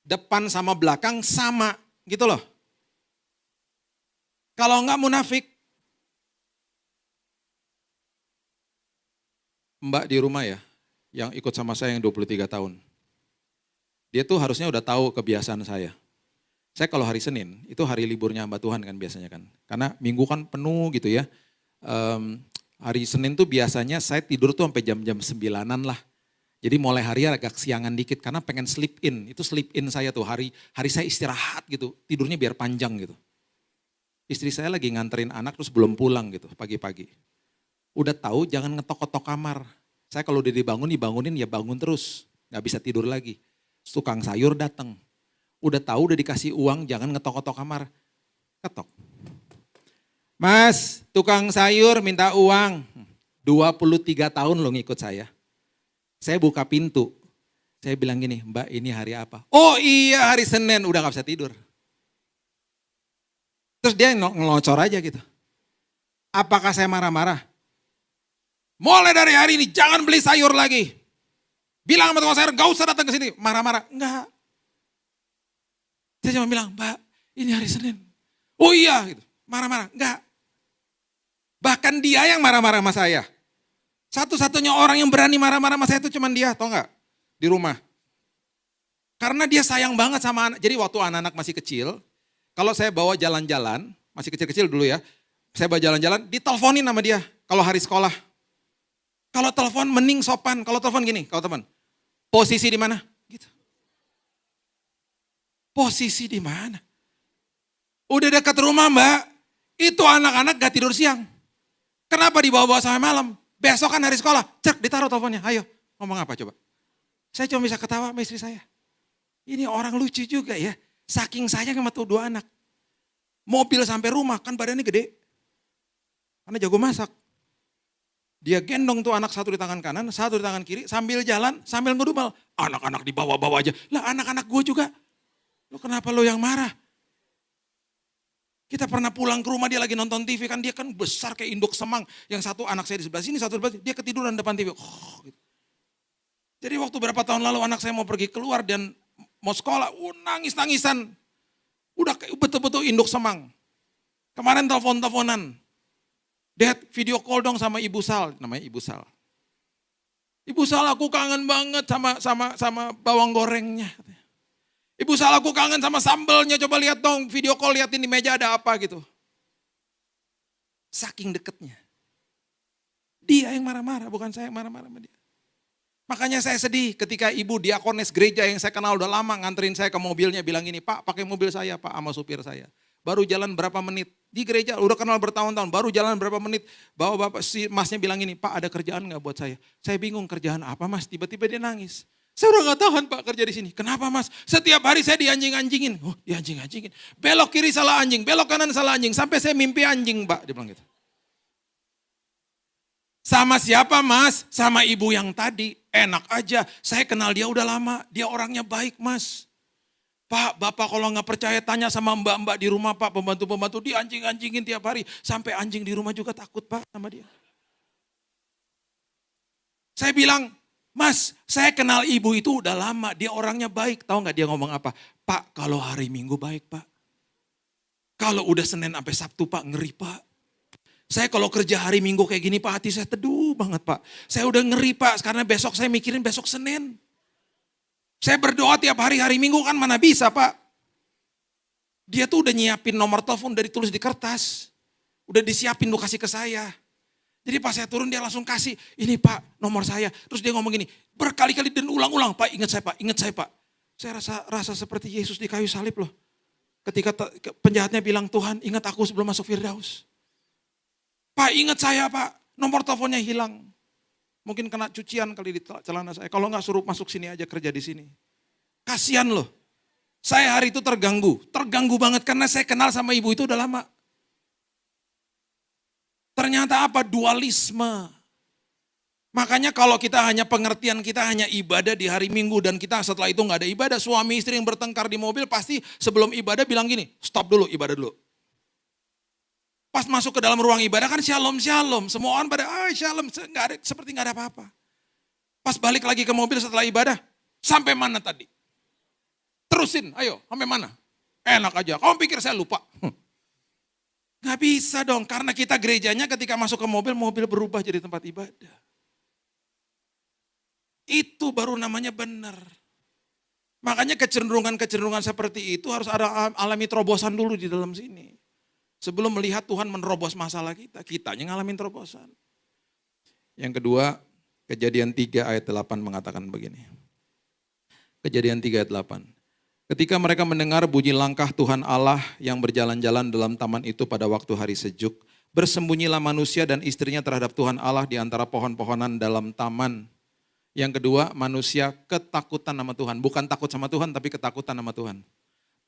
Depan sama belakang sama, gitu loh. Kalau enggak munafik. Mbak di rumah ya, yang ikut sama saya yang 23 tahun. Dia tuh harusnya udah tahu kebiasaan saya. Saya kalau hari Senin, itu hari liburnya hamba Tuhan kan biasanya kan. Karena minggu kan penuh gitu ya. Hari Senin tuh biasanya saya tidur tuh sampai jam-jam 9-an lah. Jadi mulai hari agak siangan dikit karena pengen sleep in. Itu sleep in saya tuh, hari saya istirahat gitu. Tidurnya biar panjang gitu. Istri saya lagi nganterin anak terus belum pulang gitu pagi-pagi. Udah tahu jangan ngetok-ketok kamar. Saya kalau udah dibangunin ya bangun terus. Gak bisa tidur lagi. Tukang sayur datang. Udah tahu udah dikasih uang jangan ngetok-ketok kamar. Ketok. Mas, tukang sayur minta uang. 23 tahun lo ngikut saya. Saya buka pintu. Saya bilang gini, Mbak ini hari apa? Oh iya hari Senin, udah gak bisa tidur. Terus dia ngelocor aja gitu. Apakah saya marah-marah? Mulai dari hari ini jangan beli sayur lagi. Bilang sama tukang sayur, gak usah datang ke sini. Marah-marah, enggak. Saya cuma bilang, Mbak ini hari Senin. Oh iya, gitu. Marah-marah, enggak. Bahkan dia yang marah-marah sama saya. Satu-satunya orang yang berani marah-marah sama saya itu cuma dia, tau gak? Di rumah. Karena dia sayang banget sama anak. Jadi waktu anak-anak masih kecil, kalau saya bawa jalan-jalan, masih kecil-kecil dulu ya, saya bawa jalan-jalan, diteleponin sama dia kalau hari sekolah. Kalau telepon mending sopan, kalau telepon gini, kalau teman, posisi di mana? Gitu. Posisi di mana? Udah dekat rumah Mbak, itu anak-anak gak tidur siang. Kenapa dibawa-bawa sampai malam? Besok kan hari sekolah, cek ditaruh teleponnya, ayo ngomong apa coba. Saya cuma bisa ketawa sama istri saya. Ini orang lucu juga ya, saking sayang sama tuh dua anak. Mobil sampai rumah, kan badannya gede. Karena jago masak. Dia gendong tuh anak satu di tangan kanan, satu di tangan kiri, sambil jalan, sambil ngedumel. Anak-anak dibawa-bawa aja. Lah anak-anak gue juga. Lo kenapa lo yang marah? Kita pernah pulang ke rumah dia lagi nonton TV kan dia kan besar kayak induk semang. Yang satu anak saya di sebelah sini, satu di sebelah sini. Dia ketiduran depan TV. Oh, gitu. Jadi waktu berapa tahun lalu anak saya mau pergi keluar dan mau sekolah, nangis-nangisan. Udah betul-betul induk semang. Kemarin telepon-teleponan. Dad video call dong sama Ibu Sal, namanya Ibu Sal. Ibu Sal aku kangen banget sama bawang gorengnya. Ibu Sal aku kangen sama sambelnya, coba lihat dong video call liatin di meja ada apa gitu. Saking deketnya. Dia yang marah-marah, bukan saya yang marah-marah sama dia. Makanya saya sedih ketika ibu diakones gereja yang saya kenal udah lama nganterin saya ke mobilnya bilang gini, Pak pakai mobil saya Pak sama supir saya. Baru jalan berapa menit, di gereja udah kenal bertahun-tahun, baru jalan berapa menit, bawa bapak si masnya bilang gini, Pak ada kerjaan gak buat saya? Saya bingung kerjaan apa mas, tiba-tiba dia nangis. Saya udah gak tahan Pak kerja di sini. Kenapa mas? Setiap hari saya dianjing-anjingin. Oh dianjing-anjingin. Belok kiri salah anjing, belok kanan salah anjing. Sampai saya mimpi anjing Pak, dia bilang gitu. Sama siapa mas? Sama ibu yang tadi. Enak aja, saya kenal dia udah lama. Dia orangnya baik mas. Pak, bapak kalau nggak percaya tanya sama mbak-mbak di rumah pak, pembantu-pembantu dia anjing-anjingin tiap hari. Sampai anjing di rumah juga takut pak sama dia. Saya bilang, mas saya kenal ibu itu udah lama, dia orangnya baik. Tahu nggak dia ngomong apa? Pak kalau hari Minggu baik pak. Kalau udah Senin sampai Sabtu pak ngeri pak. Saya kalau kerja hari Minggu kayak gini pak hati saya teduh banget pak. Saya udah ngeri pak karena besok saya mikirin besok Senin. Saya berdoa tiap hari Minggu kan mana bisa Pak. Dia tuh udah nyiapin nomor telepon, udah ditulis di kertas. Udah disiapin lu kasih ke saya. Jadi pas saya turun dia langsung kasih, ini Pak nomor saya. Terus dia ngomong gini, berkali-kali dan ulang-ulang, Pak ingat saya Pak. Saya rasa seperti Yesus di kayu salib loh. Ketika penjahatnya bilang, Tuhan ingat aku sebelum masuk Firdaus. Pak ingat saya Pak, nomor teleponnya hilang. Mungkin kena cucian kali di celana saya. Kalau nggak suruh masuk sini aja kerja di sini. Kasian loh. Saya hari itu terganggu banget karena saya kenal sama ibu itu udah lama. Ternyata apa? Dualisme. Makanya kalau kita hanya pengertian kita hanya ibadah di hari Minggu dan kita setelah itu nggak ada ibadah, suami istri yang bertengkar di mobil pasti sebelum ibadah bilang gini, stop dulu ibadah dulu. Pas masuk ke dalam ruang ibadah kan shalom shalom, semua orang pada shalom, nggak ada, seperti nggak ada apa-apa. Pas balik lagi ke mobil setelah ibadah, sampai mana tadi? Terusin, ayo sampai mana? Enak aja, kamu pikir saya lupa? Nggak bisa dong, karena kita gerejanya ketika masuk ke mobil, mobil berubah jadi tempat ibadah. Itu baru namanya benar. Makanya kecenderungan-kecenderungan seperti itu harus ada alami terobosan dulu di dalam sini. Sebelum melihat Tuhan menerobos masalah kita, kitanya ngalamin terobosan. Yang kedua, Kejadian 3 ayat 8 mengatakan begini. Kejadian 3 ayat 8. Ketika mereka mendengar bunyi langkah Tuhan Allah yang berjalan-jalan dalam taman itu pada waktu hari sejuk, bersembunyilah manusia dan istrinya terhadap Tuhan Allah di antara pohon-pohonan dalam taman. Yang kedua, manusia ketakutan sama Tuhan. Bukan takut sama Tuhan, tapi ketakutan sama Tuhan.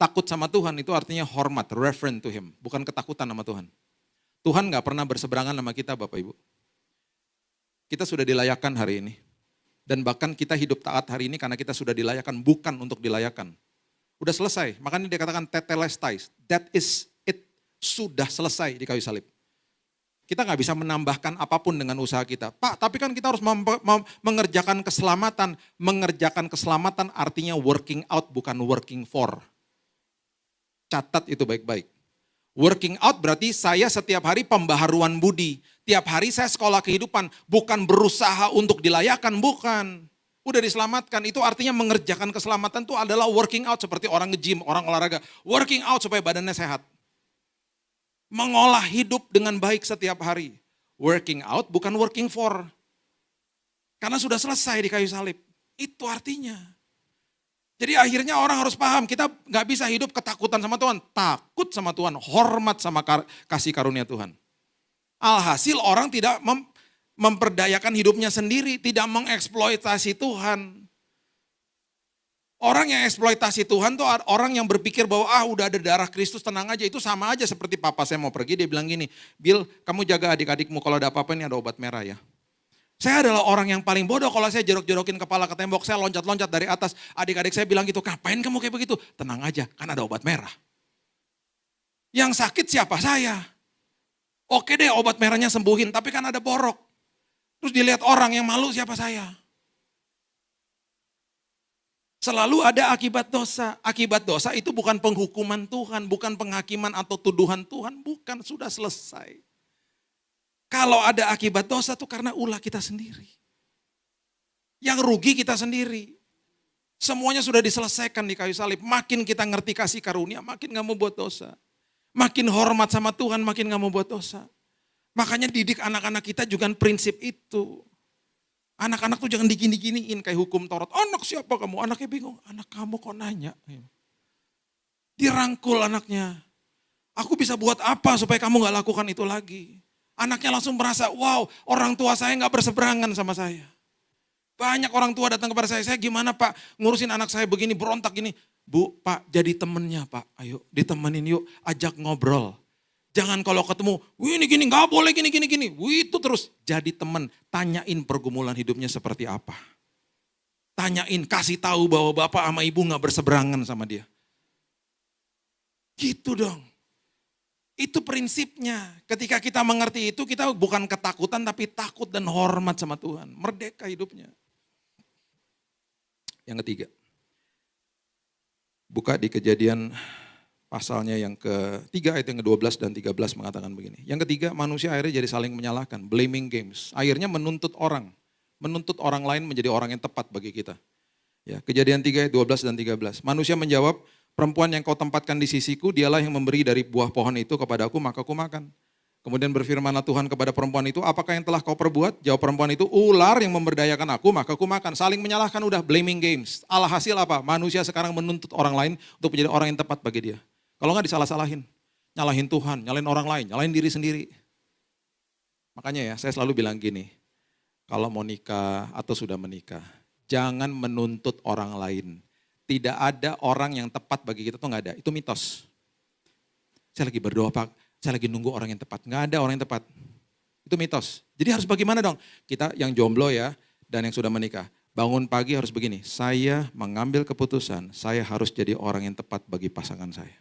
Takut sama Tuhan itu artinya hormat, reverent to Him. Bukan ketakutan sama Tuhan. Tuhan gak pernah berseberangan sama kita Bapak Ibu. Kita sudah dilayakkan hari ini. Dan bahkan kita hidup taat hari ini karena kita sudah dilayakkan, bukan untuk dilayakkan. Udah selesai, makanya dikatakan tetelestai. That is it, sudah selesai di kayu salib. Kita nggak bisa menambahkan apapun dengan usaha kita. Pak, tapi kan kita harus mengerjakan keselamatan. Mengerjakan keselamatan artinya working out, bukan working for. Catat itu baik-baik. Working out berarti saya setiap hari pembaharuan budi. Tiap hari saya sekolah kehidupan, bukan berusaha untuk dilayakan, bukan. Udah diselamatkan, itu artinya mengerjakan keselamatan itu adalah working out seperti orang nge-gym, orang olahraga. Working out supaya badannya sehat. Mengolah hidup dengan baik setiap hari. Working out bukan working for. Karena sudah selesai di kayu salib. Itu artinya. Jadi akhirnya orang harus paham, kita gak bisa hidup ketakutan sama Tuhan. Takut sama Tuhan, hormat sama kasih karunia Tuhan. Alhasil orang tidak memperdayakan hidupnya sendiri, tidak mengeksploitasi Tuhan. Orang yang eksploitasi Tuhan tuh orang yang berpikir bahwa udah ada darah Kristus tenang aja. Itu sama aja seperti papa saya mau pergi dia bilang gini, Bill kamu jaga adik-adikmu kalau ada apa-apa ini ada obat merah ya. Saya adalah orang yang paling bodoh kalau saya jorok-jorokin kepala ke tembok, saya loncat-loncat dari atas. Adik-adik saya bilang gitu, ngapain kamu kayak begitu? Tenang aja kan ada obat merah. Yang sakit siapa? Saya. Oke deh obat merahnya sembuhin tapi kan ada borok. Terus dilihat orang yang malu siapa saya. Selalu ada akibat dosa. Akibat dosa itu bukan penghukuman Tuhan, bukan penghakiman atau tuduhan Tuhan, bukan, sudah selesai. Kalau ada akibat dosa itu karena ulah kita sendiri. Yang rugi kita sendiri. Semuanya sudah diselesaikan di kayu salib. Makin kita ngerti kasih karunia, makin gak mau buat dosa. Makin hormat sama Tuhan, makin gak mau buat dosa. Makanya didik anak-anak kita juga prinsip itu. Anak-anak tuh jangan digini-giniin kayak hukum Taurat. Anak siapa kamu? Anaknya bingung. Anak kamu kok nanya? Dirangkul anaknya. Aku bisa buat apa supaya kamu gak lakukan itu lagi? Anaknya langsung merasa, wow orang tua saya gak berseberangan sama saya. Banyak orang tua datang kepada saya gimana Pak ngurusin anak saya begini, berontak gini. Bu, Pak jadi temennya Pak, ayo ditemenin yuk, ajak ngobrol. Jangan kalau ketemu, wih ini gini, gak boleh gini. Wih itu terus jadi teman, tanyain pergumulan hidupnya seperti apa. Tanyain, kasih tahu bahwa bapak sama ibu gak berseberangan sama dia. Gitu dong. Itu prinsipnya. Ketika kita mengerti itu, kita bukan ketakutan tapi takut dan hormat sama Tuhan. Merdeka hidupnya. Yang ketiga. Buka di Kejadian pasalnya yang ketiga ayat yang ke-12 dan 13 mengatakan begini. Yang ketiga, manusia akhirnya jadi saling menyalahkan, blaming games. Akhirnya menuntut orang lain menjadi orang yang tepat bagi kita. Ya, Kejadian 3 ayat 12 dan 13. Manusia menjawab, perempuan yang kau tempatkan di sisiku, dialah yang memberi dari buah pohon itu kepadaku, maka aku makan. Kemudian berfirmanlah Tuhan kepada perempuan itu, apakah yang telah kau perbuat? Jawab perempuan itu, ular yang memberdayakan aku, maka aku makan. Saling menyalahkan udah, blaming games. Alhasil apa? Manusia sekarang menuntut orang lain untuk menjadi orang yang tepat bagi dia. Kalau nggak disalah-salahin, nyalahin Tuhan, nyalahin orang lain, nyalahin diri sendiri. Makanya ya, saya selalu bilang gini, kalau mau nikah atau sudah menikah, jangan menuntut orang lain. Tidak ada orang yang tepat bagi kita, tuh nggak ada, itu mitos. Saya lagi berdoa Pak, saya lagi nunggu orang yang tepat, nggak ada orang yang tepat. Itu mitos. Jadi harus bagaimana dong? Kita yang jomblo ya, dan yang sudah menikah. Bangun pagi harus begini, saya mengambil keputusan, saya harus jadi orang yang tepat bagi pasangan saya.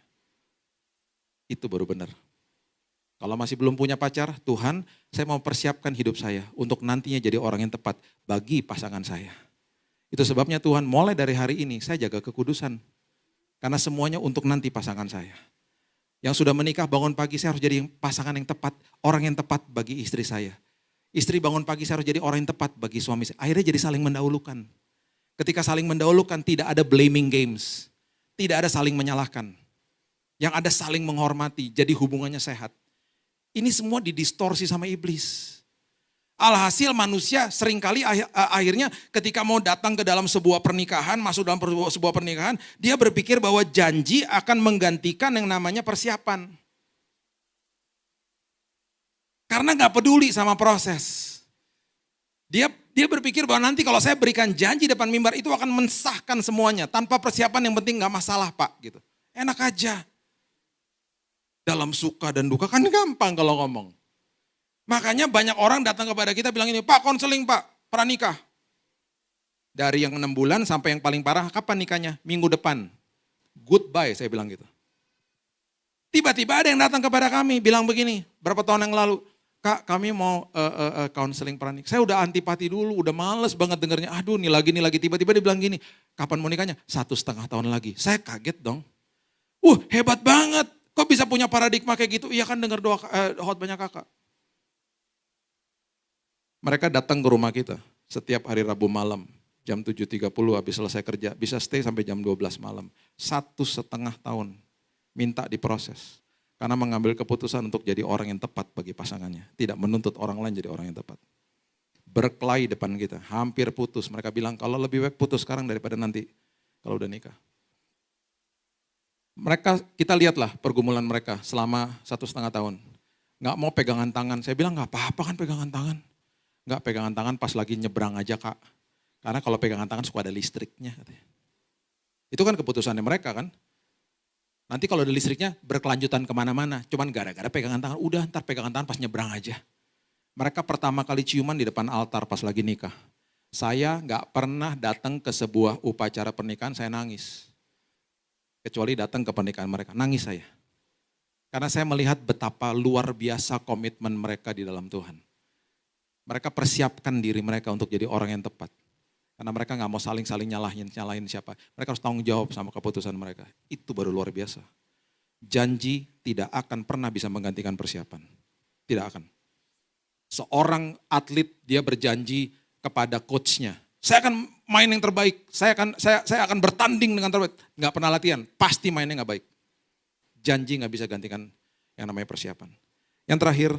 Itu baru benar. Kalau masih belum punya pacar, Tuhan, saya mau persiapkan hidup saya untuk nantinya jadi orang yang tepat bagi pasangan saya. Itu sebabnya Tuhan mulai dari hari ini saya jaga kekudusan. Karena semuanya untuk nanti pasangan saya. Yang sudah menikah bangun pagi saya harus jadi pasangan yang tepat, orang yang tepat bagi istri saya. Istri bangun pagi saya harus jadi orang yang tepat bagi suami saya. Akhirnya jadi saling mendahulukan. Ketika saling mendahulukan tidak ada blaming games. Tidak ada saling menyalahkan. Yang ada saling menghormati, jadi hubungannya sehat. Ini semua didistorsi sama iblis. Alhasil manusia seringkali akhirnya ketika mau datang ke dalam sebuah pernikahan, masuk dalam sebuah pernikahan, dia berpikir bahwa janji akan menggantikan yang namanya persiapan. Karena gak peduli sama proses. Dia berpikir bahwa nanti kalau saya berikan janji depan mimbar itu akan mensahkan semuanya. Tanpa persiapan yang penting gak masalah Pak. Gitu. Enak aja. Dalam suka dan duka kan gampang kalau ngomong. Makanya banyak orang datang kepada kita bilang ini, Pak konseling Pak, pranikah. Dari yang 6 bulan sampai yang paling parah, kapan nikahnya? Minggu depan. Goodbye saya bilang gitu. Tiba-tiba ada yang datang kepada kami bilang begini, berapa tahun yang lalu, Kak kami mau konseling pranikah. Saya udah antipati dulu, udah males banget dengernya. Aduh nih lagi. Tiba-tiba dia bilang gini, kapan mau nikahnya? 1,5 tahun lagi. Saya kaget dong. Hebat banget. Kok bisa punya paradigma kayak gitu? Iya kan dengar doa khotbahnya kakak. Mereka datang ke rumah kita setiap hari Rabu malam. Jam 7.30 habis selesai kerja. Bisa stay sampai jam 12 malam. 1,5 tahun. Minta diproses. Karena mengambil keputusan untuk jadi orang yang tepat bagi pasangannya. Tidak menuntut orang lain jadi orang yang tepat. Berkelahi depan kita. Hampir putus. Mereka bilang kalau lebih baik putus sekarang daripada nanti. Kalau udah nikah. Kita lihatlah pergumulan mereka selama 1,5 tahun. Nggak mau pegangan tangan. Saya bilang nggak apa-apa kan pegangan tangan. Nggak pegangan tangan pas lagi nyebrang aja Kak. Karena kalau pegangan tangan suka ada listriknya. Katanya. Itu kan keputusannya mereka kan. Nanti kalau ada listriknya berkelanjutan kemana-mana. Cuman gara-gara pegangan tangan, udah ntar pegangan tangan pas nyebrang aja. Mereka pertama kali ciuman di depan altar pas lagi nikah. Saya nggak pernah datang ke sebuah upacara pernikahan, saya nangis. Kecuali datang ke pernikahan mereka, nangis saya. Karena saya melihat betapa luar biasa komitmen mereka di dalam Tuhan. Mereka persiapkan diri mereka untuk jadi orang yang tepat. Karena mereka gak mau saling-saling nyalahin siapa. Mereka harus tanggung jawab sama keputusan mereka. Itu baru luar biasa. Janji tidak akan pernah bisa menggantikan persiapan. Tidak akan. Seorang atlet dia berjanji kepada coachnya. Saya akan main yang terbaik, saya akan bertanding dengan terbaik. Nggak pernah latihan, pasti mainnya nggak baik. Janji nggak bisa gantikan yang namanya persiapan. Yang terakhir,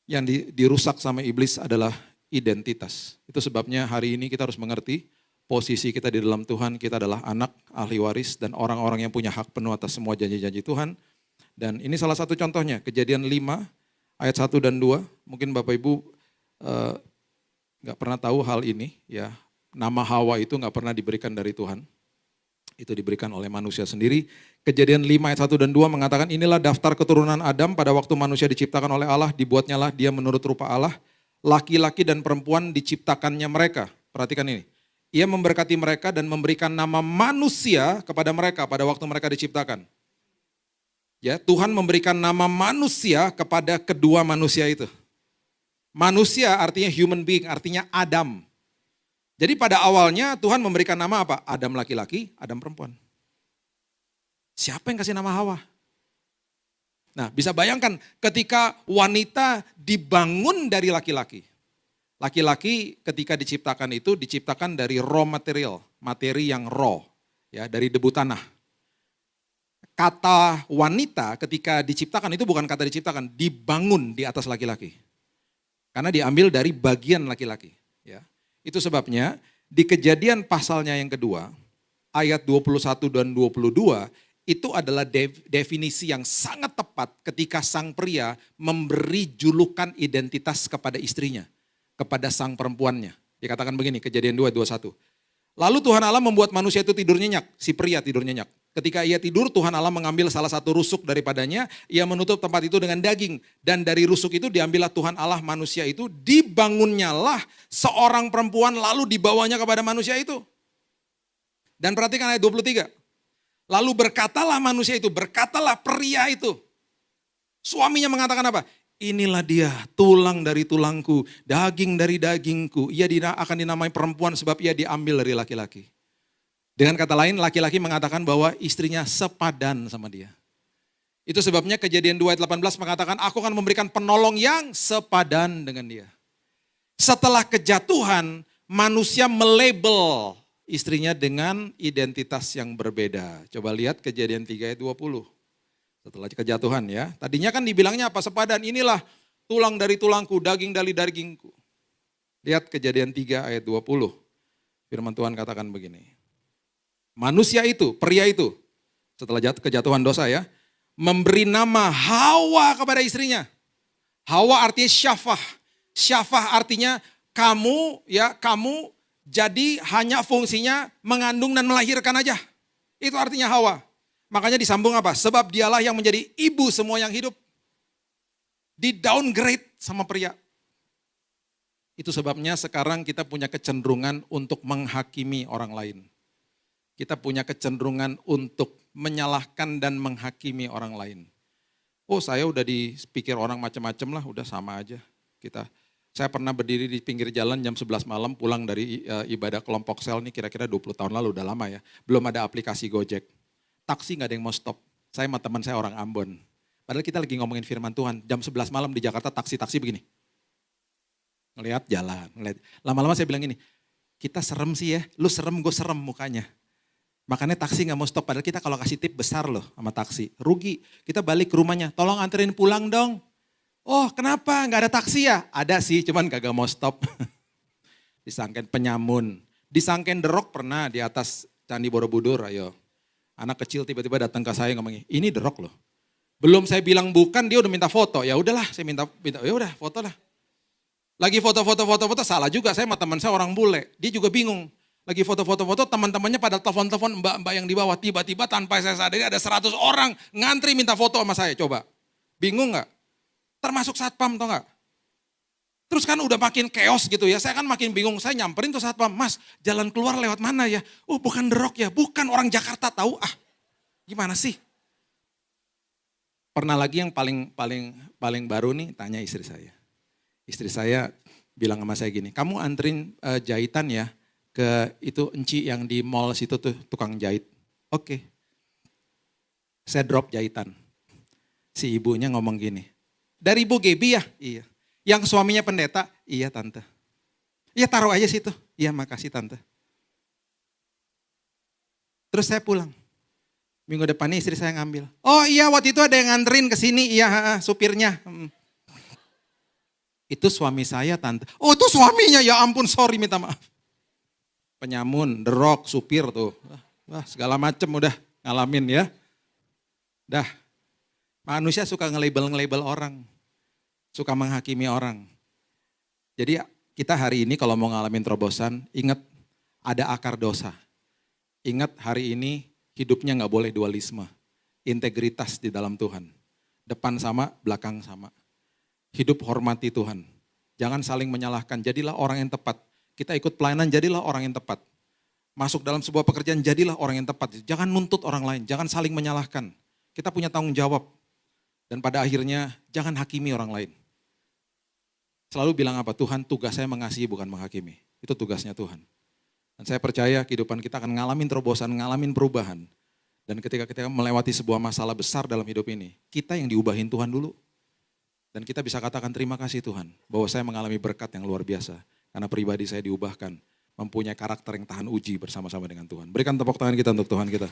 yang dirusak sama iblis adalah identitas. Itu sebabnya hari ini kita harus mengerti posisi kita di dalam Tuhan, kita adalah anak, ahli waris, dan orang-orang yang punya hak penuh atas semua janji-janji Tuhan. Dan ini salah satu contohnya, Kejadian 5 ayat 1 dan 2, mungkin Bapak Ibu nggak pernah tahu hal ini, ya. Nama Hawa itu nggak pernah diberikan dari Tuhan. Itu diberikan oleh manusia sendiri. Kejadian 5 ayat 1 dan 2 mengatakan, inilah daftar keturunan Adam pada waktu manusia diciptakan oleh Allah, dibuatnyalah dia menurut rupa Allah. Laki-laki dan perempuan diciptakannya mereka. Perhatikan ini. Ia memberkati mereka dan memberikan nama manusia kepada mereka pada waktu mereka diciptakan. Ya, Tuhan memberikan nama manusia kepada kedua manusia itu. Manusia artinya human being, artinya Adam. Jadi pada awalnya Tuhan memberikan nama apa? Adam laki-laki, Adam perempuan. Siapa yang kasih nama Hawa? Nah, bisa bayangkan ketika wanita dibangun dari laki-laki. Laki-laki ketika diciptakan itu diciptakan dari raw material, materi yang raw, ya, dari debu tanah. Kata wanita ketika diciptakan itu bukan kata diciptakan, dibangun di atas laki-laki. Karena diambil dari bagian laki-laki. Ya. Itu sebabnya di Kejadian pasalnya yang kedua, ayat 21 dan 22, itu adalah definisi yang sangat tepat ketika sang pria memberi julukan identitas kepada istrinya, kepada sang perempuannya. Dikatakan begini, Kejadian 2, 21. Lalu Tuhan Allah membuat manusia itu tidur nyenyak, si pria tidur nyenyak. Ketika ia tidur, Tuhan Allah mengambil salah satu rusuk daripadanya, ia menutup tempat itu dengan daging. Dan dari rusuk itu diambillah Tuhan Allah manusia itu, dibangunnyalah seorang perempuan lalu dibawanya kepada manusia itu. Dan perhatikan ayat 23. Lalu berkatalah manusia itu, berkatalah pria itu. Suaminya mengatakan apa? Inilah dia, tulang dari tulangku, daging dari dagingku. Ia akan dinamai perempuan sebab ia diambil dari laki-laki. Dengan kata lain, laki-laki mengatakan bahwa istrinya sepadan sama dia. Itu sebabnya Kejadian 2 ayat 18 mengatakan, aku akan memberikan penolong yang sepadan dengan dia. Setelah kejatuhan, manusia melabel istrinya dengan identitas yang berbeda. Coba lihat Kejadian 3 ayat 20. Setelah kejatuhan ya. Tadinya kan dibilangnya apa? Sepadan, inilah tulang dari tulangku, daging dari dagingku. Lihat Kejadian 3 ayat 20. Firman Tuhan katakan begini. Manusia itu, pria itu, setelah kejatuhan dosa ya, memberi nama Hawa kepada istrinya. Hawa artinya syafah. Syafah artinya kamu jadi hanya fungsinya mengandung dan melahirkan aja. Itu artinya Hawa. Makanya disambung apa? Sebab dialah yang menjadi ibu semua yang hidup. Di downgrade sama pria. Itu sebabnya sekarang kita punya kecenderungan untuk menghakimi orang lain. Kita punya kecenderungan untuk menyalahkan dan menghakimi orang lain. Oh, saya udah dipikir orang macam-macam lah, udah sama aja. Saya pernah berdiri di pinggir jalan jam 11 malam pulang dari ibadah kelompok sel nih kira-kira 20 tahun lalu, udah lama ya. Belum ada aplikasi Gojek. Taksi gak ada yang mau stop. Saya sama teman saya orang Ambon. Padahal kita lagi ngomongin firman Tuhan. Jam 11 malam di Jakarta taksi-taksi begini. Ngelihat jalan. Lama-lama saya bilang gini, kita serem sih ya, lu serem gue serem mukanya. Makanya taksi gak mau stop, padahal kita kalau kasih tip besar loh sama taksi. Rugi, kita balik ke rumahnya, tolong anterin pulang dong. Oh kenapa, gak ada taksi ya? Ada sih, cuman kagak mau stop. Disangkain penyamun, disangkain derok pernah di atas Candi Borobudur, ayo. Anak kecil tiba-tiba datang ke saya ngomongin, ini derok loh. Belum saya bilang bukan, dia udah minta foto. Ya udahlah, saya minta ya udah foto lah. Lagi foto, salah juga, saya sama teman saya orang bule, dia juga bingung. Lagi foto-foto, teman-temannya pada telepon-telepon mbak-mbak yang di bawah. Tiba-tiba tanpa saya sadari ada 100 orang ngantri minta foto sama saya. Coba, bingung gak? Termasuk satpam tau gak? Terus kan udah makin chaos gitu ya. Saya kan makin bingung, saya nyamperin tuh satpam. Mas, jalan keluar lewat mana ya? Oh bukan derok ya, bukan orang Jakarta tahu. Ah, gimana sih? Pernah lagi yang paling baru nih, tanya istri saya. Istri saya bilang sama saya gini, kamu anterin jahitan ya? Ke itu enci yang di mall situ tuh tukang jahit. Oke. Saya drop jahitan. Si ibunya ngomong gini. Dari Ibu Gebi ya? Iya. Yang suaminya pendeta? Iya tante. Iya taruh aja situ. Iya makasih tante. Terus saya pulang. Minggu depannya istri saya ngambil. Oh iya waktu itu ada yang nganterin ke sini. Iya supirnya. Itu suami saya tante. Oh itu suaminya ya ampun sorry minta maaf. Penyamun, derok, supir tuh. Wah, segala macem udah ngalamin ya. Dah, manusia suka nge-label orang. Suka menghakimi orang. Jadi kita hari ini kalau mau ngalamin terobosan, ingat ada akar dosa. Ingat hari ini hidupnya gak boleh dualisme. Integritas di dalam Tuhan. Depan sama, belakang sama. Hidup hormati Tuhan. Jangan saling menyalahkan, jadilah orang yang tepat. Kita ikut pelayanan, jadilah orang yang tepat. Masuk dalam sebuah pekerjaan, jadilah orang yang tepat. Jangan nuntut orang lain, jangan saling menyalahkan. Kita punya tanggung jawab. Dan pada akhirnya, jangan hakimi orang lain. Selalu bilang apa? Tuhan, tugas saya mengasihi bukan menghakimi. Itu tugasnya Tuhan. Dan saya percaya kehidupan kita akan ngalamin terobosan, ngalamin perubahan. Dan ketika kita melewati sebuah masalah besar dalam hidup ini, kita yang diubahin Tuhan dulu. Dan kita bisa katakan terima kasih Tuhan, bahwa saya mengalami berkat yang luar biasa. Karena pribadi saya diubahkan, mempunyai karakter yang tahan uji bersama-sama dengan Tuhan. Berikan tepuk tangan kita untuk Tuhan kita.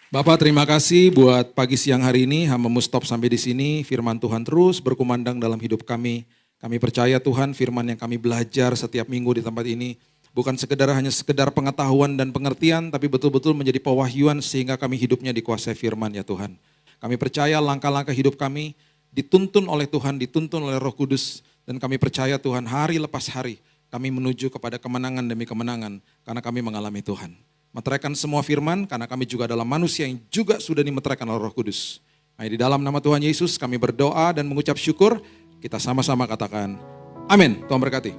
Bapak terima kasih buat pagi siang hari ini, hamba-Mu stop sampai di sini, firman Tuhan terus berkumandang dalam hidup kami. Kami percaya Tuhan firman yang kami belajar setiap minggu di tempat ini, bukan hanya sekedar pengetahuan dan pengertian, tapi betul-betul menjadi pewahyuan sehingga kami hidupnya dikuasai firman ya Tuhan. Kami percaya langkah-langkah hidup kami dituntun oleh Tuhan, dituntun oleh Roh Kudus, dan kami percaya Tuhan hari lepas hari kami menuju kepada kemenangan demi kemenangan karena kami mengalami Tuhan. meteraikan semua firman, karena kami juga adalah manusia yang juga sudah dimeteraikan oleh Roh Kudus. Nah, di dalam nama Tuhan Yesus kami berdoa dan mengucap syukur, kita sama-sama katakan, amin. Tuhan berkati.